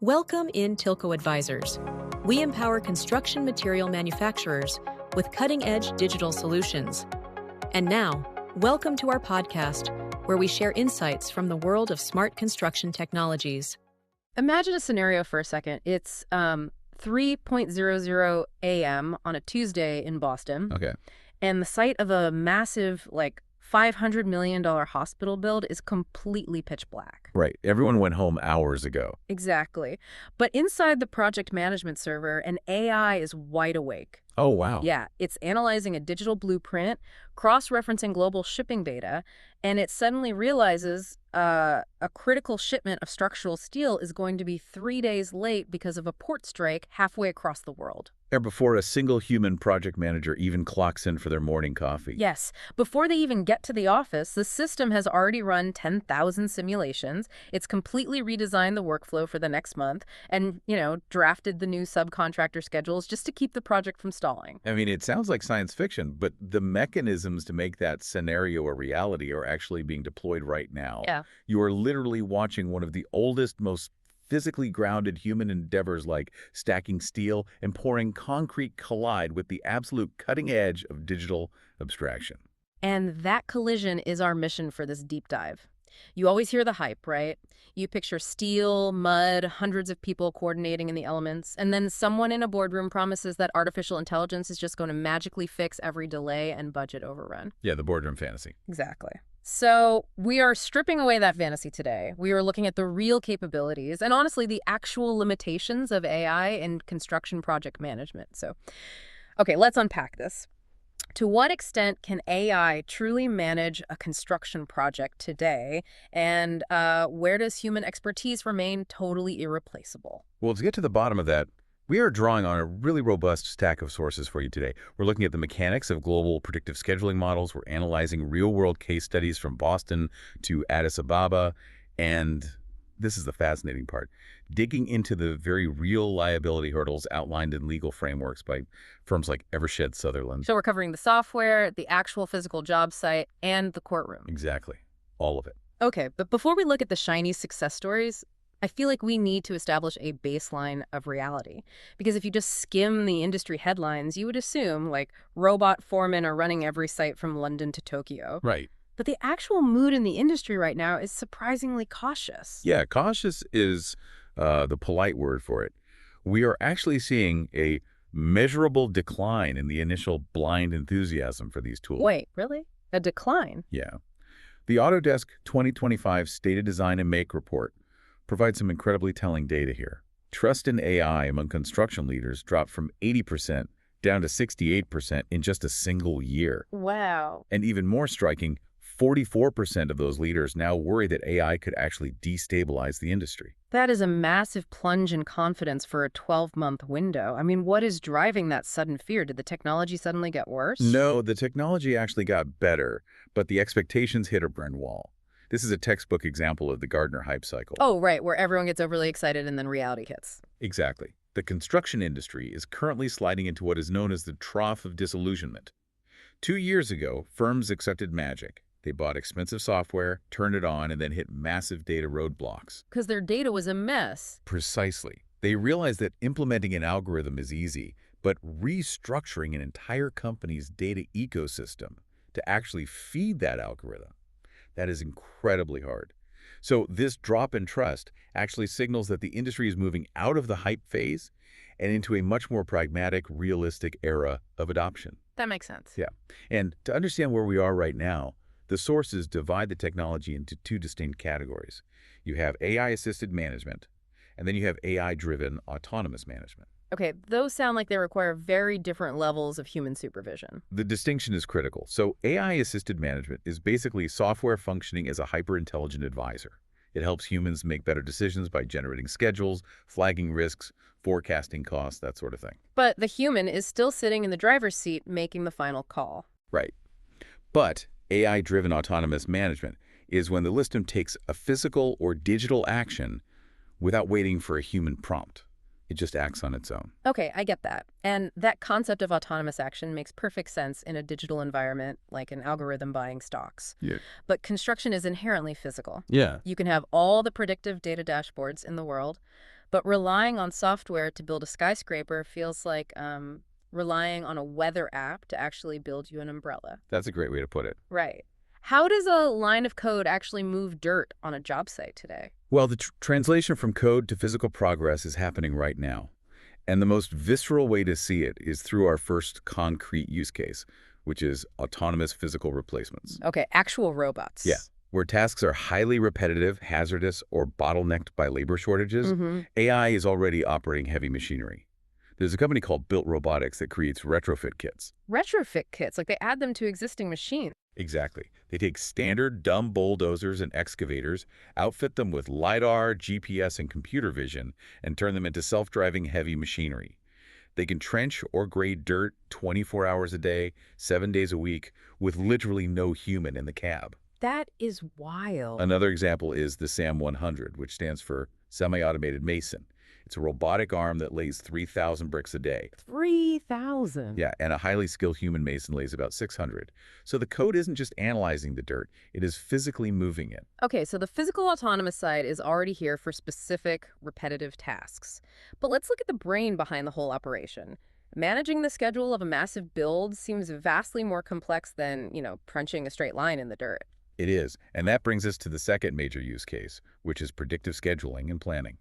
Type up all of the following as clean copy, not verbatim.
Welcome in Tilco Advisors. We empower construction material manufacturers with cutting-edge digital solutions. And now, welcome to our podcast, where we share insights from the world of smart construction technologies. Imagine a scenario for a second. It's 3:00 a.m. on a Tuesday in Boston. Okay. And the site of a massive, $500 million hospital build is completely pitch black. Right. Everyone went home hours ago. Exactly. But inside the project management server, an AI is wide awake. Oh, wow. Yeah, it's analyzing a digital blueprint, cross-referencing global shipping data, and it suddenly realizes a critical shipment of structural steel is going to be 3 days late because of a port strike halfway across the world. Or before a single human project manager even clocks in for their morning coffee. Yes. Before they even get to the office, the system has already run 10,000 simulations. It's completely redesigned the workflow for the next month and, drafted the new subcontractor schedules just to keep the project from stalling. I mean, it sounds like science fiction, but the mechanisms to make that scenario a reality are actually being deployed right now. Yeah. You are literally watching one of the oldest, most physically grounded human endeavors like stacking steel and pouring concrete collide with the absolute cutting edge of digital abstraction. And that collision is our mission for this deep dive. You always hear the hype, right? You picture steel, mud, hundreds of people coordinating in the elements, and then someone in a boardroom promises that artificial intelligence is just going to magically fix every delay and budget overrun. Yeah, the boardroom fantasy. Exactly. So we are stripping away that fantasy today. We are looking at the real capabilities and honestly the actual limitations of AI in construction project management. So, okay, let's unpack this. To what extent can AI truly manage a construction project today? And where does human expertise remain totally irreplaceable? Well, to get to the bottom of that, we are drawing on a really robust stack of sources for you today. We're looking at the mechanics of global predictive scheduling models. We're analyzing real-world case studies from Boston to Addis Ababa. And this is the fascinating part, digging into the very real liability hurdles outlined in legal frameworks by firms like Evershed Sutherland. So we're covering the software, the actual physical job site, and the courtroom. Exactly. All of it. Okay, but before we look at the shiny success stories, I feel like we need to establish a baseline of reality. Because if you just skim the industry headlines, you would assume, robot foremen are running every site from London to Tokyo. Right. But the actual mood in the industry right now is surprisingly cautious. Yeah, cautious is the polite word for it. We are actually seeing a measurable decline in the initial blind enthusiasm for these tools. Wait, really? A decline? Yeah. The Autodesk 2025 State of Design and Make report provides some incredibly telling data here. Trust in AI among construction leaders dropped from 80% down to 68% in just a single year. Wow. And even more striking, 44% of those leaders now worry that AI could actually destabilize the industry. That is a massive plunge in confidence for a 12-month window. I mean, what is driving that sudden fear? Did the technology suddenly get worse? No, the technology actually got better, but the expectations hit a brick wall. This is a textbook example of the Gartner hype cycle. Oh, right, where everyone gets overly excited and then reality hits. Exactly. The construction industry is currently sliding into what is known as the trough of disillusionment. 2 years ago, firms accepted magic. They bought expensive software, turned it on, and then hit massive data roadblocks. Because their data was a mess. Precisely. They realized that implementing an algorithm is easy, but restructuring an entire company's data ecosystem to actually feed that algorithm, that is incredibly hard. So this drop in trust actually signals that the industry is moving out of the hype phase and into a much more pragmatic, realistic era of adoption. That makes sense. Yeah. And to understand where we are right now, the sources divide the technology into two distinct categories. You have AI-assisted management, and then you have AI-driven autonomous management. Okay, those sound like they require very different levels of human supervision. The distinction is critical. So AI-assisted management is basically software functioning as a hyper-intelligent advisor. It helps humans make better decisions by generating schedules, flagging risks, forecasting costs, that sort of thing. But the human is still sitting in the driver's seat making the final call. Right. But AI-driven autonomous management is when the system takes a physical or digital action without waiting for a human prompt. It just acts on its own. Okay, I get that. And that concept of autonomous action makes perfect sense in a digital environment, like an algorithm buying stocks. Yeah. But construction is inherently physical. Yeah. You can have all the predictive data dashboards in the world, But relying on software to build a skyscraper feels like relying on a weather app to actually build you an umbrella. That's a great way to put it. Right. How does a line of code actually move dirt on a job site today? Well, the translation from code to physical progress is happening right now. And the most visceral way to see it is through our first concrete use case, which is autonomous physical replacements. Okay, actual robots. Yeah. Where tasks are highly repetitive, hazardous, or bottlenecked by labor shortages, AI is already operating heavy machinery. There's a company called Built Robotics that creates retrofit kits. Retrofit kits, like they add them to existing machines. Exactly. They take standard dumb bulldozers and excavators, outfit them with LiDAR, GPS, and computer vision, and turn them into self-driving heavy machinery. They can trench or grade dirt 24 hours a day, 7 days a week, with literally no human in the cab. That is wild. Another example is the SAM 100, which stands for Semi-Automated Mason. It's a robotic arm that lays 3,000 bricks a day. 3,000? Yeah, and a highly skilled human mason lays about 600. So the code isn't just analyzing the dirt, it is physically moving it. Okay, so the physical autonomous side is already here for specific, repetitive tasks. But let's look at the brain behind the whole operation. Managing the schedule of a massive build seems vastly more complex than, punching a straight line in the dirt. It is, and that brings us to the second major use case, which is predictive scheduling and planning.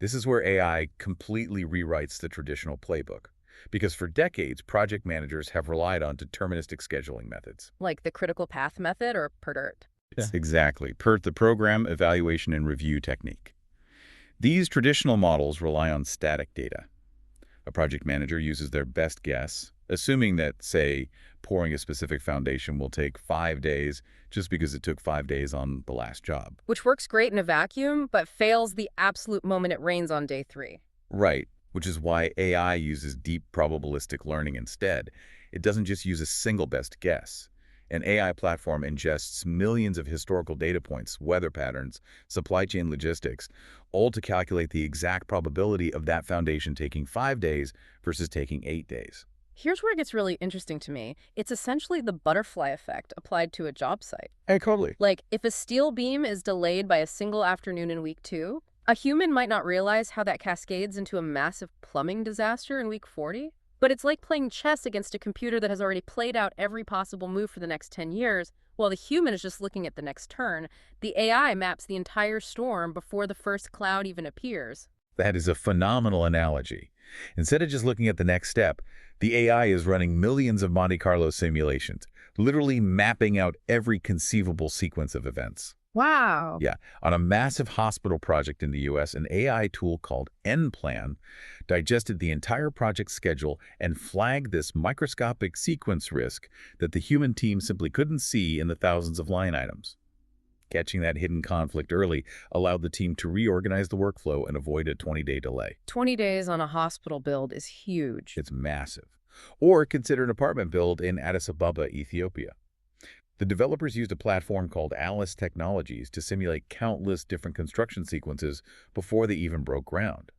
This is where AI completely rewrites the traditional playbook, because for decades, project managers have relied on deterministic scheduling methods. Like the critical path method or PERT? Yes, exactly. PERT, the program, evaluation, and review technique. These traditional models rely on static data. A project manager uses their best guess, assuming that, say, pouring a specific foundation will take 5 days just because it took 5 days on the last job. Which works great in a vacuum, but fails the absolute moment it rains on day 3. Right, which is why AI uses deep probabilistic learning instead. It doesn't just use a single best guess. An AI platform ingests millions of historical data points, weather patterns, supply chain logistics, all to calculate the exact probability of that foundation taking 5 days versus taking 8 days. Here's where it gets really interesting to me. It's essentially the butterfly effect applied to a job site. Hey, totally. Like, if a steel beam is delayed by a single afternoon in week 2, a human might not realize how that cascades into a massive plumbing disaster in week 40. But it's like playing chess against a computer that has already played out every possible move for the next 10 years, while the human is just looking at the next turn. The AI maps the entire storm before the first cloud even appears. That is a phenomenal analogy. Instead of just looking at the next step, the AI is running millions of Monte Carlo simulations, literally mapping out every conceivable sequence of events. Wow. Yeah, on a massive hospital project in the US, an AI tool called NPlan digested the entire project schedule and flagged this microscopic sequence risk that the human team simply couldn't see in the thousands of line items. Catching that hidden conflict early allowed the team to reorganize the workflow and avoid a 20-day delay. 20 days on a hospital build is huge. It's massive. Or consider an apartment build in Addis Ababa, Ethiopia. The developers used a platform called Alice Technologies to simulate countless different construction sequences before they even broke ground.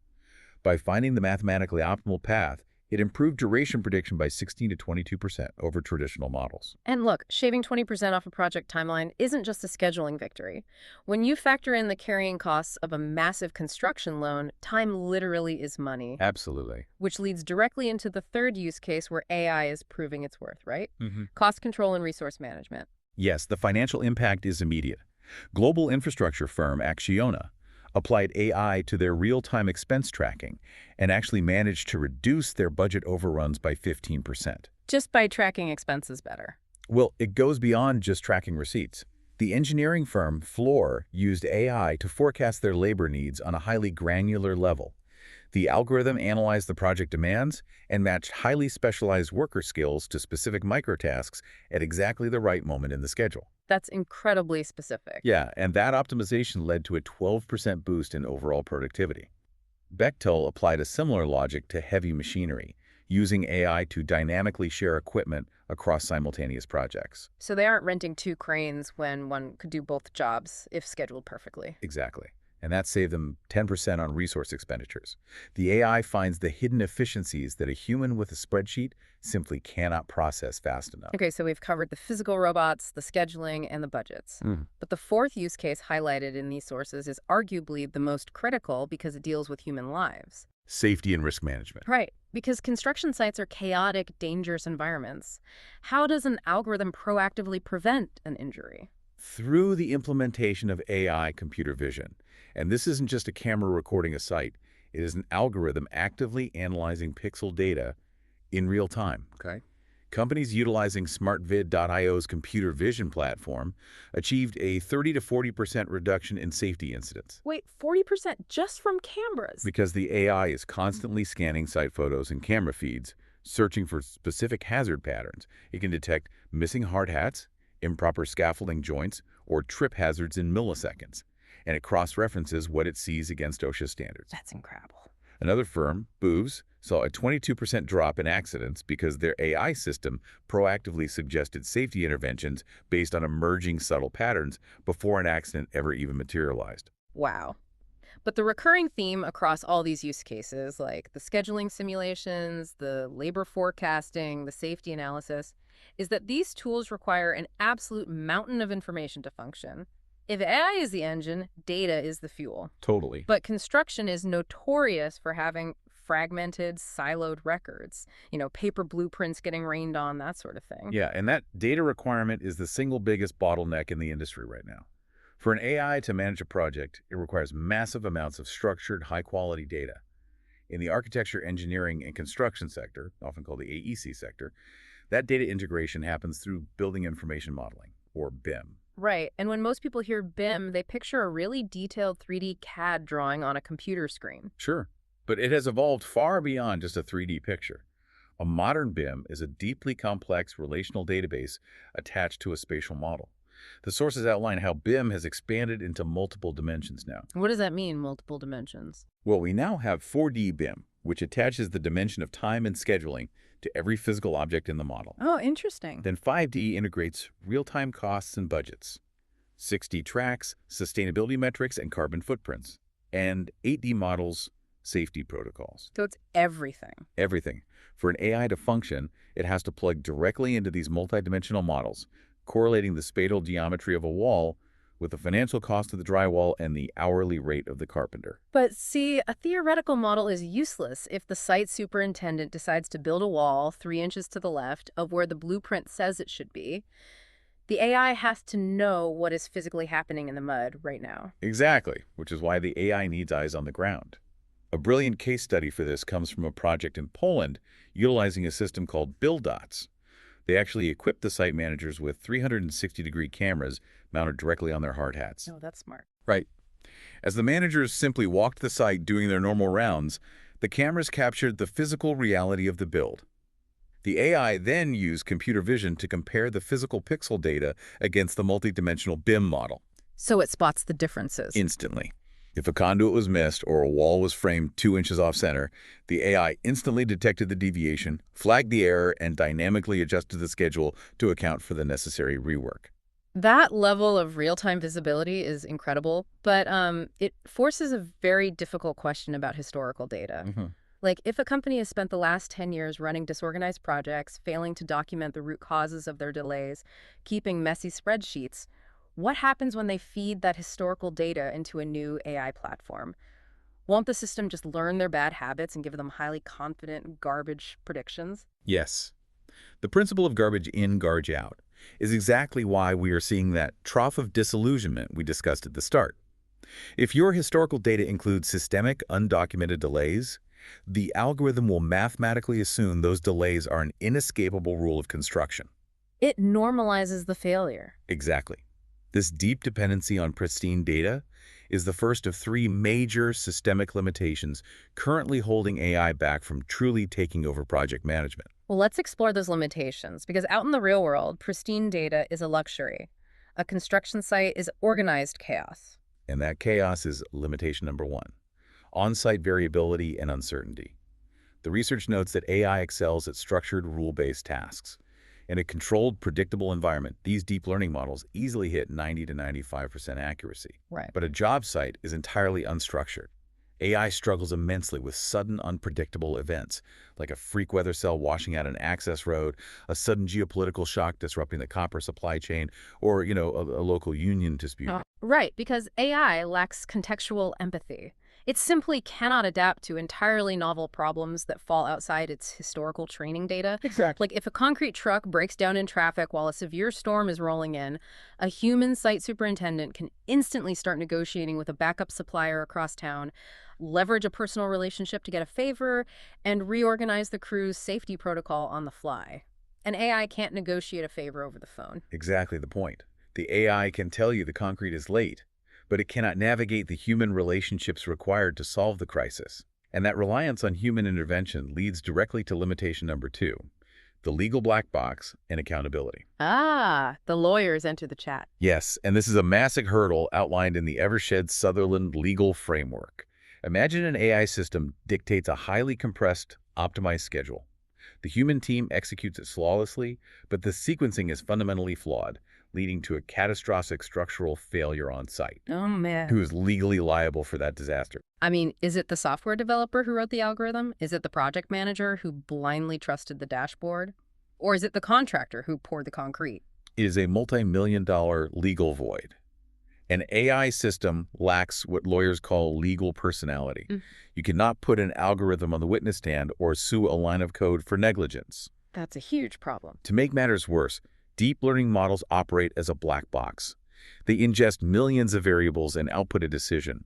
By finding the mathematically optimal path, it improved duration prediction by 16 to 22% over traditional models. And look, shaving 20% off a project timeline isn't just a scheduling victory. When you factor in the carrying costs of a massive construction loan, time literally is money. Absolutely. Which leads directly into the third use case where AI is proving its worth, right? Mm-hmm. Cost control and resource management. Yes, the financial impact is immediate. Global infrastructure firm Acciona applied AI to their real-time expense tracking and actually managed to reduce their budget overruns by 15%. Just by tracking expenses better. Well, it goes beyond just tracking receipts. The engineering firm Fluor used AI to forecast their labor needs on a highly granular level. The algorithm analyzed the project demands and matched highly specialized worker skills to specific microtasks at exactly the right moment in the schedule. That's incredibly specific. Yeah, and that optimization led to a 12% boost in overall productivity. Bechtel applied a similar logic to heavy machinery, using AI to dynamically share equipment across simultaneous projects. So they aren't renting 2 cranes when one could do both jobs if scheduled perfectly. Exactly. and that saved them 10% on resource expenditures. The AI finds the hidden efficiencies that a human with a spreadsheet simply cannot process fast enough. Okay, so we've covered the physical robots, the scheduling, and the budgets. But the fourth use case highlighted in these sources is arguably the most critical because it deals with human lives. Safety and risk management. Right, because construction sites are chaotic, dangerous environments. How does an algorithm proactively prevent an injury? Through the implementation of AI computer vision. And this isn't just a camera recording a site. It is an algorithm actively analyzing pixel data in real time. Okay. Companies utilizing SmartVid.io's computer vision platform achieved a 30 to 40% reduction in safety incidents. Wait, 40% just from cameras? Because the AI is constantly scanning site photos and camera feeds, searching for specific hazard patterns. It can detect missing hard hats, improper scaffolding joints, or trip hazards in milliseconds. And it cross-references what it sees against OSHA standards. That's incredible. Another firm, Booz, saw a 22% drop in accidents because their AI system proactively suggested safety interventions based on emerging subtle patterns before an accident ever even materialized. Wow. But the recurring theme across all these use cases, like the scheduling simulations, the labor forecasting, the safety analysis, is that these tools require an absolute mountain of information to function. If AI is the engine, data is the fuel. Totally. But construction is notorious for having fragmented, siloed records. Paper blueprints getting rained on, that sort of thing. Yeah, and that data requirement is the single biggest bottleneck in the industry right now. For an AI to manage a project, it requires massive amounts of structured, high-quality data. In the architecture, engineering, and construction sector, often called the AEC sector, that data integration happens through building information modeling, or BIM. Right, and when most people hear BIM, they picture a really detailed 3D CAD drawing on a computer screen. Sure, but it has evolved far beyond just a 3D picture. A modern BIM is a deeply complex relational database attached to a spatial model. The sources outline how BIM has expanded into multiple dimensions now. What does that mean, multiple dimensions? Well, we now have 4D BIM, which attaches the dimension of time and scheduling to every physical object in the model. Oh, interesting. Then 5D integrates real-time costs and budgets. 6D tracks sustainability metrics and carbon footprints. And 8D models safety protocols. So it's everything. Everything. For an AI to function, it has to plug directly into these multidimensional models, correlating the spatial geometry of a wall with the financial cost of the drywall and the hourly rate of the carpenter. But see, a theoretical model is useless if the site superintendent decides to build a wall 3 inches to the left of where the blueprint says it should be. The AI has to know what is physically happening in the mud right now. Exactly, which is why the AI needs eyes on the ground. A brilliant case study for this comes from a project in Poland utilizing a system called BuildDots. They actually equipped the site managers with 360-degree cameras mounted directly on their hard hats. Oh, that's smart. Right. As the managers simply walked the site doing their normal rounds, the cameras captured the physical reality of the build. The AI then used computer vision to compare the physical pixel data against the multidimensional BIM model. So it spots the differences. Instantly. If a conduit was missed or a wall was framed 2 inches off center, the AI instantly detected the deviation, flagged the error, and dynamically adjusted the schedule to account for the necessary rework. That level of real-time visibility is incredible, but it forces a very difficult question about historical data. Like, if a company has spent the last 10 years running disorganized projects, failing to document the root causes of their delays, keeping messy spreadsheets, what happens when they feed that historical data into a new AI platform? Won't the system just learn their bad habits and give them highly confident garbage predictions? Yes. The principle of garbage in, garbage out is exactly why we are seeing that trough of disillusionment we discussed at the start. If your historical data includes systemic, undocumented delays, the algorithm will mathematically assume those delays are an inescapable rule of construction. It normalizes the failure. Exactly. This deep dependency on pristine data is the first of 3 major systemic limitations currently holding AI back from truly taking over project management. Well, let's explore those limitations, because out in the real world, pristine data is a luxury. A construction site is organized chaos. And that chaos is limitation number 1, on-site variability and uncertainty. The research notes that AI excels at structured, rule-based tasks. In a controlled, predictable environment, these deep learning models easily hit 90 to 95% accuracy. Right. But a job site is entirely unstructured. AI struggles immensely with sudden, unpredictable events, like a freak weather cell washing out an access road, a sudden geopolitical shock disrupting the copper supply chain, or, a local union dispute. Right, because AI lacks contextual empathy. It simply cannot adapt to entirely novel problems that fall outside its historical training data. Exactly. Like if a concrete truck breaks down in traffic while a severe storm is rolling in, a human site superintendent can instantly start negotiating with a backup supplier across town, leverage a personal relationship to get a favor, and reorganize the crew's safety protocol on the fly. An AI can't negotiate a favor over the phone. Exactly the point. The AI can tell you the concrete is late, but it cannot navigate the human relationships required to solve the crisis. And that reliance on human intervention leads directly to limitation number 2, the legal black box and accountability. Ah, the lawyers enter the chat. Yes, and this is a massive hurdle outlined in the Evershed Sutherland legal framework. Imagine an AI system dictates a highly compressed, optimized schedule. The human team executes it flawlessly, but the sequencing is fundamentally flawed, leading to a catastrophic structural failure on site. Oh, man. Who is legally liable for that disaster? I mean, is it the software developer who wrote the algorithm? Is it the project manager who blindly trusted the dashboard? Or is it the contractor who poured the concrete? It is a multi-million-dollar legal void. An AI system lacks what lawyers call legal personality. You cannot put an algorithm on the witness stand or sue a line of code for negligence. That's a huge problem. To make matters worse, deep learning models operate as a black box. They ingest millions of variables and output a decision.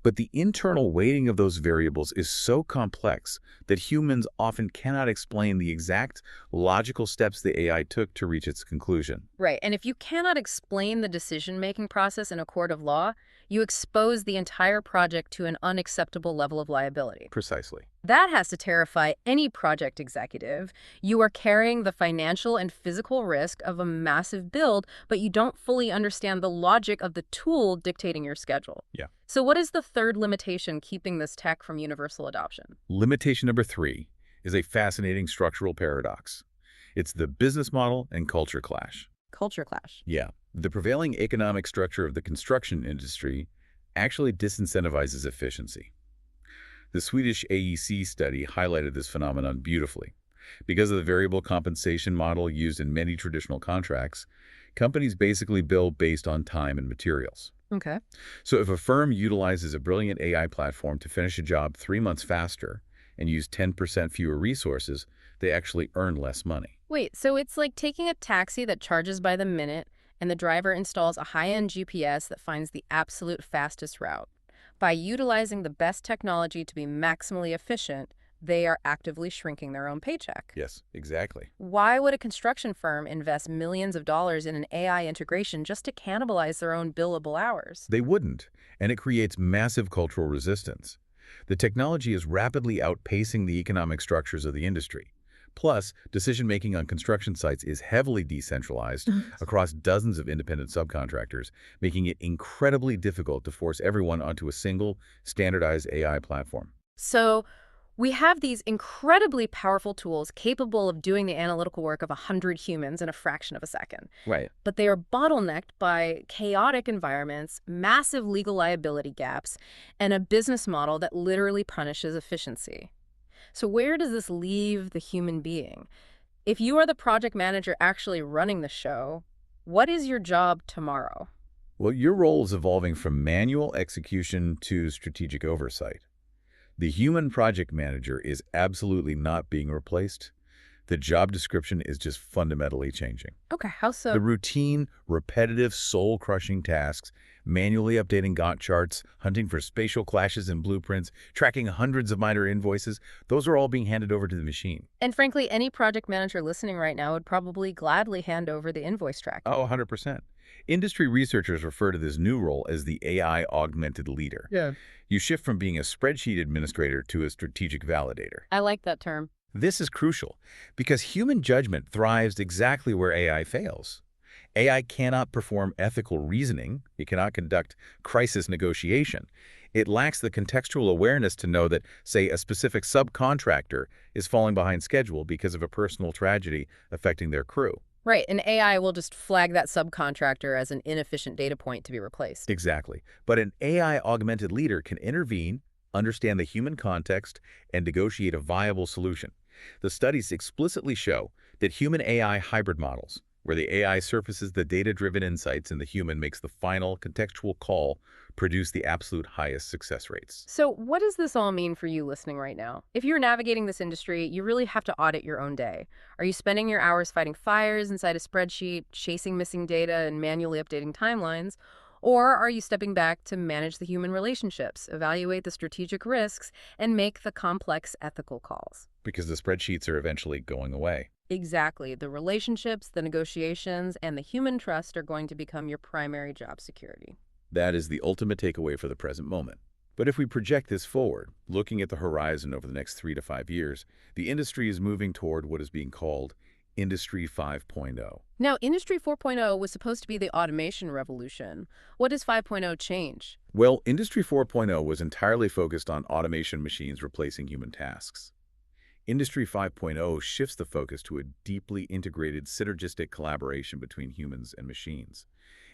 But the internal weighting of those variables is so complex that humans often cannot explain the exact logical steps the AI took to reach its conclusion. Right, and if you cannot explain the decision-making process in a court of law, you expose the entire project to an unacceptable level of liability. Precisely. That has to terrify any project executive. You are carrying the financial and physical risk of a massive build, but you don't fully understand the logic of the tool dictating your schedule. Yeah. So what is the third limitation keeping this tech from universal adoption? Limitation number 3 is a fascinating structural paradox. It's the business model and culture clash. Culture clash. Yeah. The prevailing economic structure of the construction industry actually disincentivizes efficiency. The Swedish AEC study highlighted this phenomenon beautifully. Because of the variable compensation model used in many traditional contracts, companies basically bill based on time and materials. Okay. So if a firm utilizes a brilliant AI platform to finish a job 3 months faster and use 10% fewer resources, they actually earn less money. Wait, so it's like taking a taxi that charges by the minute and the driver installs a high-end GPS that finds the absolute fastest route. By utilizing the best technology to be maximally efficient, they are actively shrinking their own paycheck. Yes, exactly. Why would a construction firm invest millions of dollars in an AI integration just to cannibalize their own billable hours? They wouldn't, and it creates massive cultural resistance. The technology is rapidly outpacing the economic structures of the industry. Plus, decision-making on construction sites is heavily decentralized across dozens of independent subcontractors, making it incredibly difficult to force everyone onto a single, standardized AI platform. So we have these incredibly powerful tools capable of doing the analytical work of 100 humans in a fraction of a second. Right. But they are bottlenecked by chaotic environments, massive legal liability gaps, and a business model that literally punishes efficiency. So where does this leave the human being? If you are the project manager actually running the show, what is your job tomorrow? Well, your role is evolving from manual execution to strategic oversight. The human project manager is absolutely not being replaced. The job description is just fundamentally changing. Okay, how so? The routine, repetitive, soul-crushing tasks, manually updating Gantt charts, hunting for spatial clashes in blueprints, tracking hundreds of minor invoices, those are all being handed over to the machine. And frankly, any project manager listening right now would probably gladly hand over the invoice tracking. Oh, 100%. Industry researchers refer to this new role as the AI-augmented leader. Yeah. You shift from being a spreadsheet administrator to a strategic validator. I like that term. This is crucial because human judgment thrives exactly where AI fails. AI cannot perform ethical reasoning. It cannot conduct crisis negotiation. It lacks the contextual awareness to know that, say, a specific subcontractor is falling behind schedule because of a personal tragedy affecting their crew. Right, and AI will just flag that subcontractor as an inefficient data point to be replaced. Exactly. But an AI-augmented leader can intervene, understand the human context, and negotiate a viable solution. The studies explicitly show that human-AI hybrid models, where the AI surfaces the data-driven insights and the human makes the final contextual call, produce the absolute highest success rates. So what does this all mean for you listening right now? If you're navigating this industry, you really have to audit your own day. Are you spending your hours fighting fires inside a spreadsheet, chasing missing data, and manually updating timelines? Or are you stepping back to manage the human relationships, evaluate the strategic risks, and make the complex ethical calls? Because the spreadsheets are eventually going away. Exactly. The relationships, the negotiations, and the human trust are going to become your primary job security. That is the ultimate takeaway for the present moment. But if we project this forward, looking at the horizon over the next 3 to 5 years, the industry is moving toward what is being called Industry 5.0. Now, Industry 4.0 was supposed to be the automation revolution. What does 5.0 change? Well, Industry 4.0 was entirely focused on automation machines replacing human tasks. Industry 5.0 shifts the focus to a deeply integrated synergistic collaboration between humans and machines.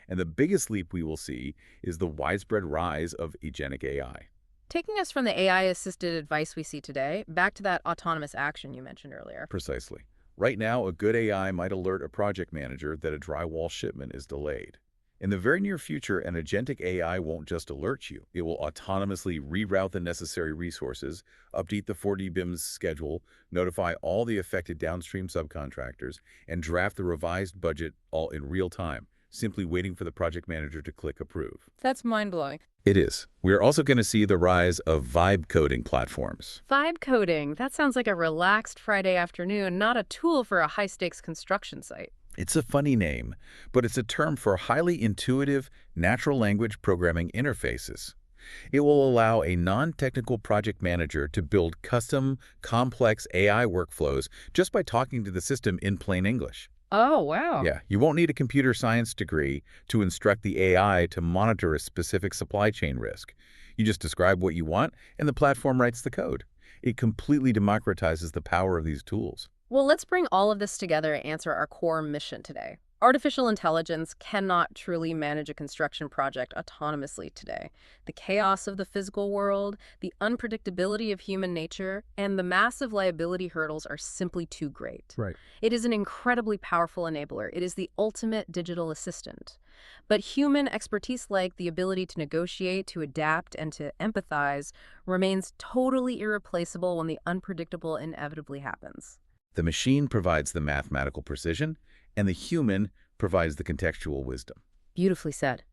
And the biggest leap we will see is the widespread rise of agentic AI. Taking us from the AI-assisted advice we see today back to that autonomous action you mentioned earlier. Precisely. Right now, a good AI might alert a project manager that a drywall shipment is delayed. In the very near future, an agentic AI won't just alert you. It will autonomously reroute the necessary resources, update the 4D BIM's schedule, notify all the affected downstream subcontractors, and draft the revised budget all in real time, simply waiting for the project manager to click approve. That's mind-blowing. It is. We're also going to see the rise of vibe coding platforms. Vibe coding, that sounds like a relaxed Friday afternoon, not a tool for a high-stakes construction site. It's a funny name, but it's a term for highly intuitive, natural language programming interfaces. It will allow a non-technical project manager to build custom, complex AI workflows just by talking to the system in plain English. Oh, wow. Yeah, you won't need a computer science degree to instruct the AI to monitor a specific supply chain risk. You just describe what you want, and the platform writes the code. It completely democratizes the power of these tools. Well, let's bring all of this together and answer our core mission today. Artificial intelligence cannot truly manage a construction project autonomously today. The chaos of the physical world, the unpredictability of human nature, and the massive liability hurdles are simply too great. Right. It is an incredibly powerful enabler. It is the ultimate digital assistant. But human expertise, like the ability to negotiate, to adapt, and to empathize, remains totally irreplaceable when the unpredictable inevitably happens. The machine provides the mathematical precision, and the human provides the contextual wisdom. Beautifully said.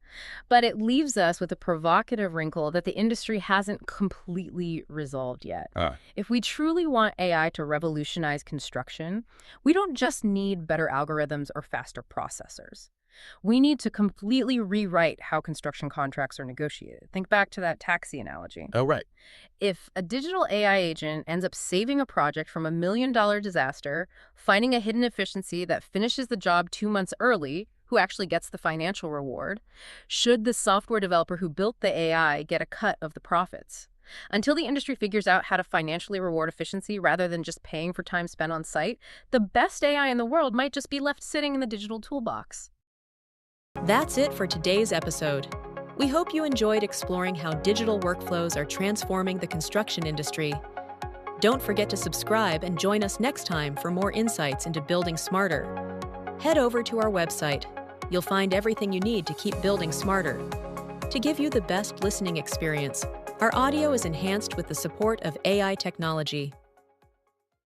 But it leaves us with a provocative wrinkle that the industry hasn't completely resolved yet. If we truly want AI to revolutionize construction, we don't just need better algorithms or faster processors. We need to completely rewrite how construction contracts are negotiated. Think back to that taxi analogy. Oh, right. If a digital AI agent ends up saving a project from $1 million disaster, finding a hidden efficiency that finishes the job 2 months early, who actually gets the financial reward? Should the software developer who built the AI get a cut of the profits? Until the industry figures out how to financially reward efficiency rather than just paying for time spent on site, the best AI in the world might just be left sitting in the digital toolbox. That's it for today's episode. We hope you enjoyed exploring how digital workflows are transforming the construction industry. Don't forget to subscribe and join us next time for more insights into building smarter. Head over to our website. You'll find everything you need to keep building smarter. To give you the best listening experience, our audio is enhanced with the support of AI technology.